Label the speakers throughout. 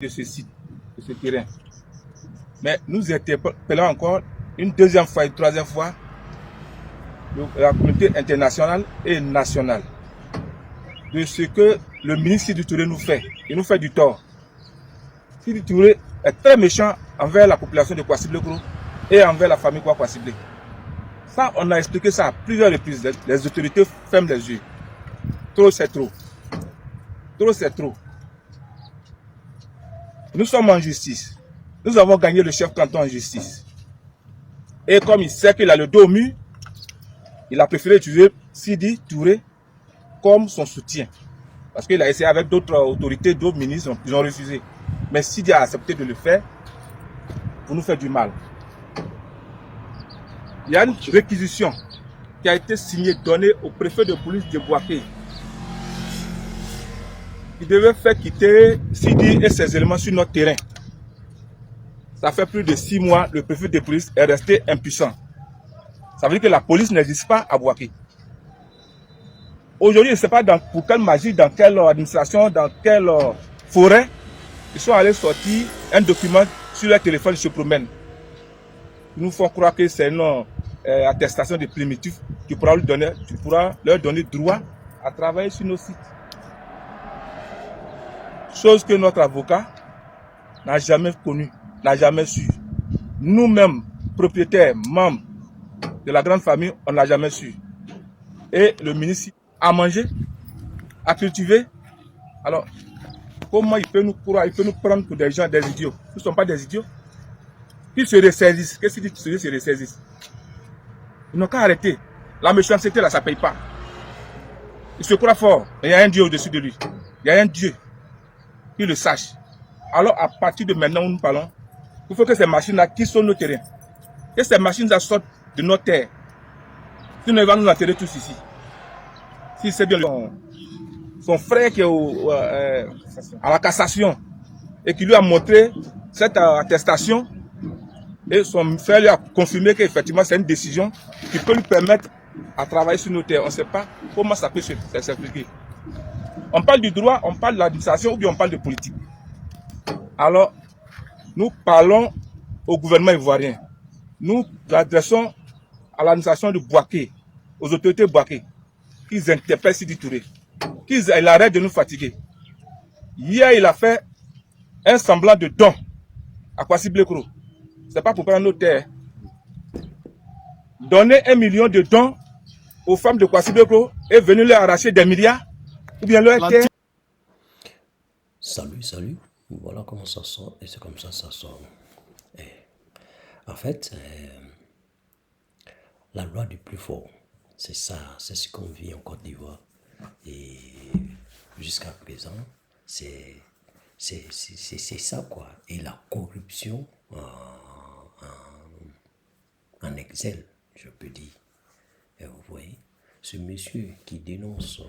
Speaker 1: de ce site, de ce terrain. Mais nous interpellons encore une deuxième fois, une troisième fois la communauté internationale et nationale de ce que le ministre Sidi Touré nous fait. Il nous fait du tort. Sidi Touré est très méchant envers la population de Kouassiblé et envers la famille Kouassiblé. Ça, on a expliqué ça à plusieurs reprises. Les autorités ferment les yeux. Trop, c'est trop. Trop, c'est trop. Nous sommes en justice. Nous avons gagné le chef canton en justice. Et comme il sait qu'il a le dos au mur, il a préféré utiliser Sidi Touré comme son soutien. Parce qu'il a essayé avec d'autres autorités, d'autres ministres, ils ont refusé. Mais Sidi a accepté de le faire pour nous faire du mal. Il y a une réquisition qui a été signée, donnée au préfet de police de Bouaké. Il devait faire quitter Sidi et ses éléments sur notre terrain. Ça fait plus de 6 mois, le préfet de police est resté impuissant. Ça veut dire que la police n'existe pas à Bouaké. Aujourd'hui, je ne sais pas pour quelle magie, dans quelle administration, dans quelle forêt, ils sont allés sortir un document sur leur téléphone, ils se promènent. Ils nous font croire que c'est une attestation de primitif qui pourra leur donner droit à travailler sur nos sites. Chose que notre avocat n'a jamais connue, n'a jamais su. Nous-mêmes, propriétaires, membres de la grande famille, on n'a jamais su. Et le ministre a mangé, a cultivé. Alors, comment il peut nous croire, il peut nous prendre pour des gens, des idiots? Nous ne sommes pas des idiots. Qu'ils se ressaisissent. Qu'est-ce qu'ils disent qu'ils se ressaisissent? Ils n'ont qu'à arrêter. La méchanceté, là, ça ne paye pas. Il se croit fort. Mais il y a un Dieu au-dessus de lui. Il y a un Dieu qui le sache. Alors, à partir de maintenant où nous parlons, il faut que ces machines-là quittent sur nos terrains. Que ces machines-là sortent de nos terres. Sinon, ils vont nous enterrer tous ici. Si c'est bien son frère qui est à la cassation et qui lui a montré cette attestation, et son frère lui a confirmé qu'effectivement c'est une décision qui peut lui permettre à travailler sur nos terres. On ne sait pas comment ça peut s'expliquer. On parle du droit, on parle de l'administration ou bien on parle de politique. Alors, nous parlons au gouvernement ivoirien. Nous adressons à l'administration de Bouaké, aux autorités de Bouaké, qu'ils interpellent Sidi Touré, qu'ils arrêtent de nous fatiguer. Hier, il a fait un semblant de don à Kouassiblé. Ce n'est pas pour prendre nos terres. Donner 1 million de dons aux femmes de Kouassiblé et venir leur arracher des milliards ou bien leur terre.
Speaker 2: Salut, voilà comment ça sort et c'est comme ça sort. En fait, la loi du plus fort, c'est ça, c'est ce qu'on vit en Côte d'Ivoire. Et jusqu'à présent, c'est ça quoi. Et la corruption en excel, je peux dire. Et vous voyez, ce monsieur qui dénonce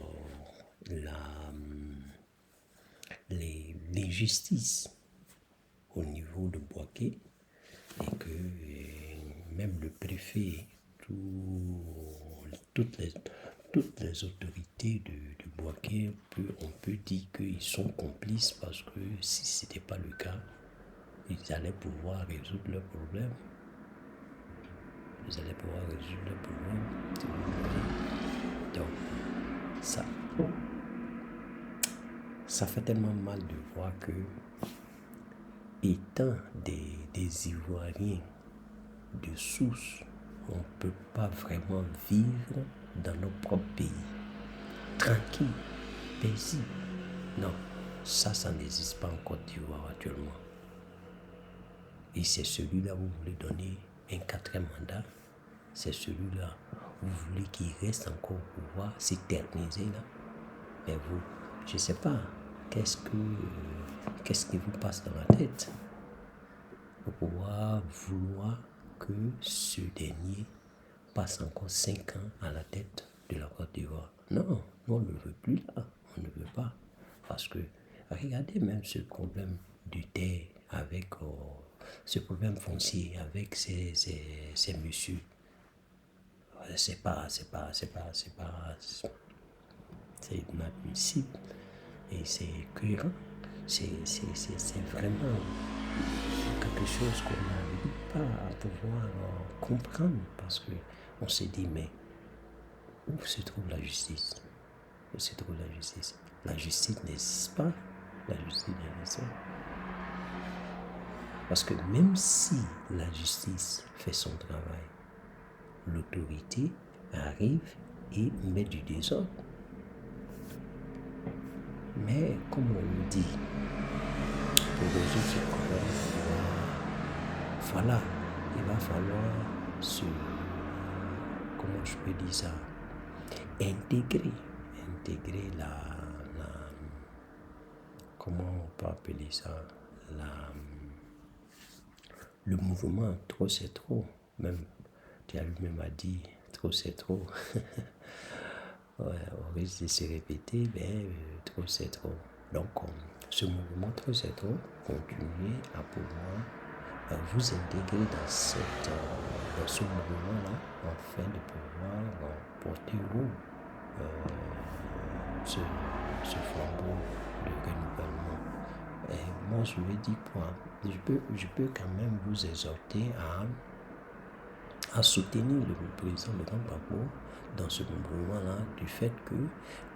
Speaker 2: l'injustice au niveau de Bouaké et que même le préfet, toutes les autorités de Bouaké, on peut dire qu'ils sont complices parce que si ce n'était pas le cas, ils allaient pouvoir résoudre leurs problèmes. Donc, ça fait tellement mal de voir que, étant des Ivoiriens de souche, on ne peut pas vraiment vivre dans nos propres pays. Tranquille, paisible. Non, ça n'existe pas en Côte d'Ivoire actuellement. Et c'est celui-là où vous voulez donner un 4e mandat. C'est celui-là où vous voulez qu'il reste encore au pouvoir, s'éterniser là. Mais vous, je ne sais pas, qu'est-ce qui vous passe dans la tête pour pouvoir vouloir que ce dernier passe encore 5 ans à la tête de la Côte d'Ivoire. Non, on ne veut plus là, on ne veut pas. Parce que, regardez même ce problème du terre avec ce problème foncier avec ces messieurs. C'est inadmissible et c'est écœurant. c'est vraiment quelque chose qu'on n'arrive pas à pouvoir comprendre parce que on se dit, mais où se trouve la justice? Où se trouve la justice? La justice n'existe pas. La justice n'existe pas. Parce que même si la justice fait son travail, l'autorité arrive et met du désordre. Mais comme on nous dit, pour résoudre ce problème, voilà, il va falloir se, comment je peux dire ça, intégrer comment on peut appeler ça, le mouvement trop c'est trop, même tu as lui-même a dit trop c'est trop. Ouais, on risque de se répéter, mais trop c'est trop. Donc, ce mouvement trop c'est trop, continuez à pouvoir vous intégrer dans ce mouvement-là, afin de pouvoir porter haut ce flambeau de renouvellement. Et moi, je vais dire quoi? Je peux quand même vous exhorter à soutenir le président Laurent Gbagbo dans ce mouvement-là, du fait que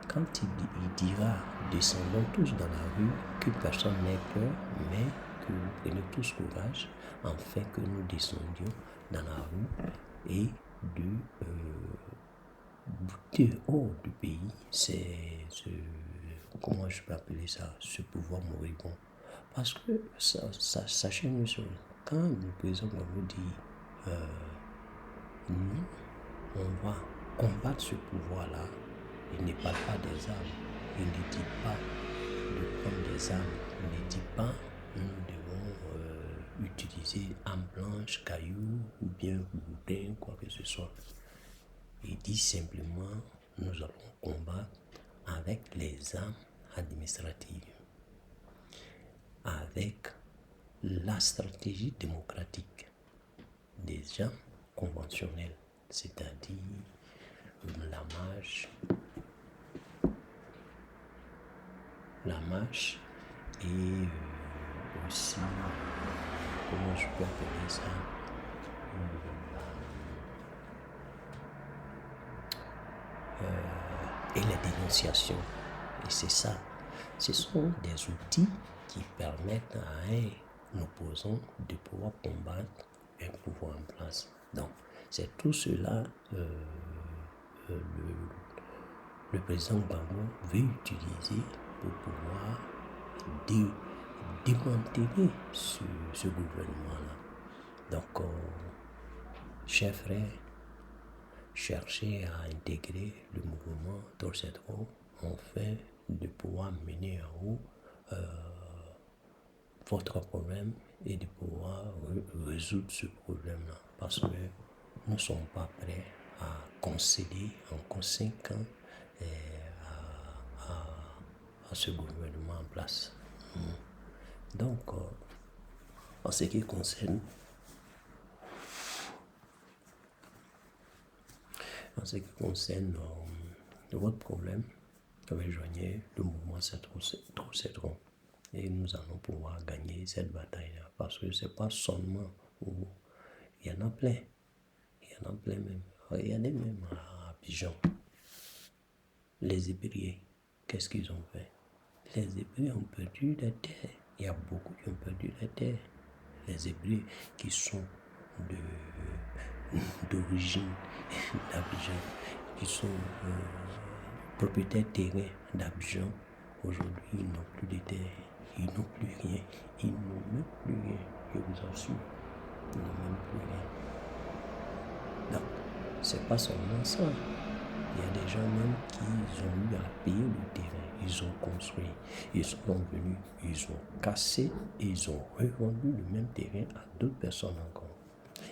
Speaker 2: quand il dira descendons tous dans la rue, que personne n'ait peur, mais que vous preniez tous courage, afin que nous descendions dans la rue et de buter hors du pays, comment je peux appeler ça, ce pouvoir moribond. Parce que sachez une chose, quand le président Gbagbo dit nous, on va combattre ce pouvoir-là, il ne parle pas des armes, il ne dit pas de prendre des armes, il ne dit pas nous devons utiliser armes blanches, cailloux ou bien boudin, quoi que ce soit. Il dit simplement nous allons combattre avec les armes administratives, avec la stratégie démocratique des gens conventionnels, c'est-à-dire la marche et aussi, comment je peux appeler ça, et la dénonciation. Et c'est ça. Ce sont des outils qui permettent à un opposant de pouvoir combattre un pouvoir en place. Donc, c'est tout cela le président Gbagbo veut utiliser pour pouvoir démanteler ce gouvernement-là. Donc, chers frères, cherchez à intégrer le mouvement Torcetro afin de pouvoir mener à haut votre problème et de pouvoir résoudre ce problème-là. Parce que nous ne sommes pas prêts à concéder encore 5 ans à ce gouvernement en place. Donc, en ce qui concerne votre problème, rejoignez le mouvement Torcetro et nous allons pouvoir gagner cette bataille-là. Parce que c'est pas seulement où il y en a plein. Il y en a plein même. Regardez même à Abidjan. Les Hébriers, qu'est-ce qu'ils ont fait? Les Hébriers ont perdu la terre. Il y a beaucoup qui ont perdu la terre. Les Hébriers qui sont d'origine d'Abidjan, qui sont propriétaires terrain d'Abidjan, aujourd'hui ils n'ont plus de terre, ils n'ont plus rien, ils n'ont même plus rien, je vous assure, ils n'ont même plus rien. Donc, c'est pas seulement ça. Il y a des gens même qui ont eu à payer le terrain, ils ont construit, ils sont venus, ils ont cassé et ils ont revendu le même terrain à d'autres personnes encore.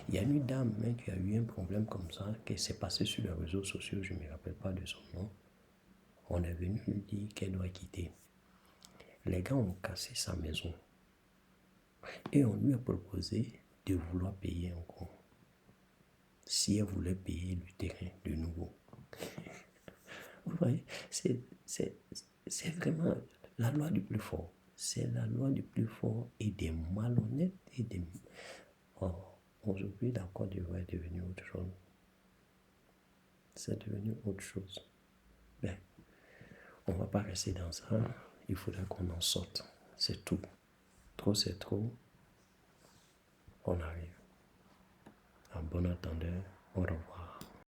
Speaker 2: Il y a une dame même qui a eu un problème comme ça, qui s'est passé sur les réseaux sociaux, je ne me rappelle pas de son nom. On est venu lui dire qu'elle doit quitter. Les gars ont cassé sa maison et on lui a proposé de vouloir payer encore. Si elle voulait payer le terrain de nouveau. Vous voyez, c'est vraiment la loi du plus fort. c'est la loi du plus fort et des malhonnêtes et des... Oh, aujourd'hui, la Côte d'Ivoire est devenue autre chose. C'est devenu autre chose. Mais on ne va pas rester dans ça. Il faudra qu'on en sorte. C'est tout. Trop, c'est trop. On arrive. En bon entendeur, au revoir.